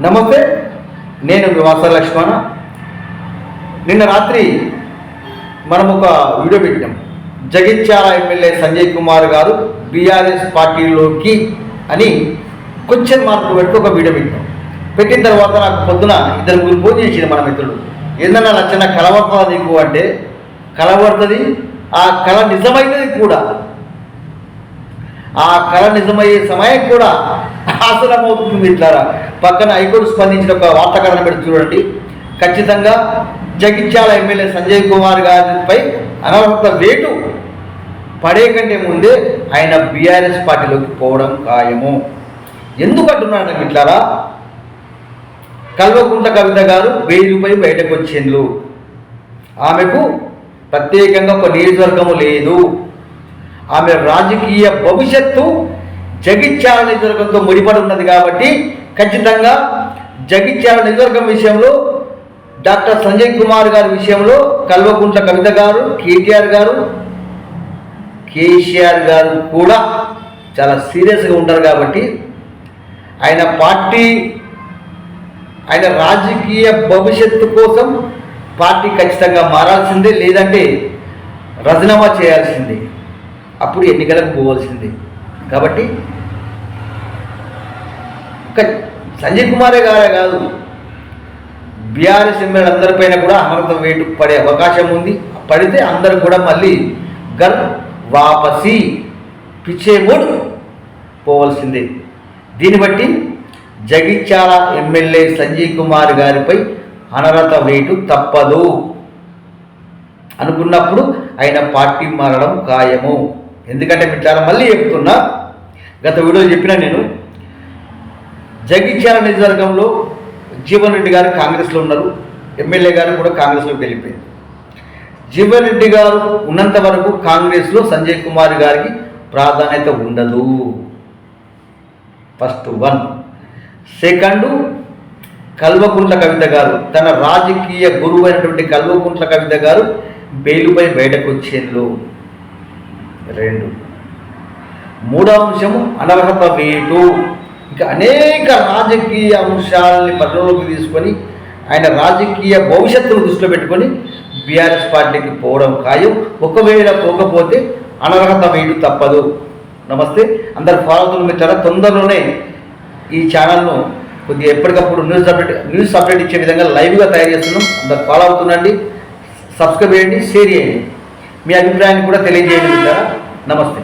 నమస్తే, నేను వాస లక్ష్మణ. నిన్న రాత్రి మనం ఒక వీడియో పెట్టాం. జగిత్యాల ఎమ్మెల్యే సంజయ్ కుమార్ గారు బీఆర్ఎస్ పార్టీలోకి అని క్వశ్చన్ మార్క్ పెట్టి ఒక వీడియో పెట్టిన తర్వాత నాకు పొద్దున ఇద్దరు గురి ఫోన్ చేసింది మన మిత్రుడు. ఏందన్నా నచ్చిన కలవడుతుందా నీకు అంటే, కలవడుతుంది, ఆ కళ నిజమైనది కూడా, ఆ కళ నిజమయ్యే సమయం కూడా ఆసనమవుతుంది. మిత్రులారా, పక్కన హైకోర్టు స్పందించిన ఒక వార్తాకరణ పెట్టి చూడండి. ఖచ్చితంగా జగిత్యాల ఎమ్మెల్యే సంజయ్ కుమార్ గారిపై అనర్హత వేటు పడే కంటే ముందే ఆయన బీఆర్ఎస్ పార్టీలోకి పోవడం ఖాయము. ఎందుకంటున్నాడు మిత్రులారా, కల్వకుంట్ల కవిత గారు 1000 రూపాయలు బయటకు వచ్చిండ్రు. ఆమెకు ప్రత్యేకంగా ఒక నియోజకవర్గము లేదు. ఆమె రాజకీయ భవిష్యత్తు జగిత్యాల నియోజకవర్గంతో ముడిపడి ఉన్నది కాబట్టి ఖచ్చితంగా జగిత్యాల నియోజకవర్గం విషయంలో డాక్టర్ సంజయ్ కుమార్ గారి విషయంలో కల్వకుంట్ల కవిత గారు, కేటీఆర్ గారు, కేసీఆర్ గారు కూడా చాలా సీరియస్గా ఉంటారు. కాబట్టి ఆయన పార్టీ, ఆయన రాజకీయ భవిష్యత్తు కోసం పార్టీ ఖచ్చితంగా మారాల్సిందే, లేదంటే రాజీనామా చేయాల్సిందే, అప్పుడు ఎన్నికలకు పోవాల్సిందే. కాబట్టి సంజయ్ కుమారే గారే కాదు, బీఆర్ఎస్ ఎమ్మెల్యేలు అందరిపైన కూడా అనర్హత వేటు పడే అవకాశం ఉంది. పడితే అందరూ కూడా మళ్ళీ గర్ వాపసి పిచ్చే మూడు పోవాల్సిందే. దీన్ని బట్టి జగిత్యాల ఎమ్మెల్యే సంజయ్ కుమార్ గారిపై అనర్హత వేటు తప్పదు అనుకున్నప్పుడు ఆయన పార్టీ మారడం ఖాయము. ఎందుకంటే మిత్రులారా, మళ్ళీ చెప్తున్నా, గత వీడియోలో చెప్పినా నేను, జగిత్యాల నియోజకవర్గంలో జీవన్ రెడ్డి గారు కాంగ్రెస్లో ఉన్నారు, ఎమ్మెల్యే గారు కూడా కాంగ్రెస్లోకి వెళ్ళిపోయింది. జీవన్ రెడ్డి గారు ఉన్నంత వరకు కాంగ్రెస్లో సంజయ్ కుమార్ గారికి ప్రాధాన్యత ఉండదు. First one. Second, Kalvakuntla Kavitha గారు, తన రాజకీయ గురువు అయినటువంటి కల్వకుంట్ల కవిత గారు బెయిలుపై బయటకు వచ్చేందులో. 2. మూడవ అంశము అనర్హత వేటు. ఇంకా అనేక రాజకీయ అంశాలని పరిగణలోకి తీసుకొని ఆయన రాజకీయ భవిష్యత్తును దృష్టిలో పెట్టుకొని బీఆర్ఎస్ పార్టీకి పోవడం ఖాయం. ఒకవేళ పోకపోతే అనర్హత వేటు తప్పదు. నమస్తే, అందరు ఫాలో అవుతున్న మిత్రులారా, తొందరలోనే ఈ ఛానల్ను కొద్దిగా ఎప్పటికప్పుడు న్యూస్ అప్డేట్ ఇచ్చే విధంగా లైవ్గా తయారు చేస్తున్నాం. అందరు ఫాలో అవుతుండండి, సబ్స్క్రైబ్ చేయండి, షేర్ చేయండి, మీ అభిప్రాయాన్ని కూడా తెలియజేయండి మిత్రులారా. నమస్తే.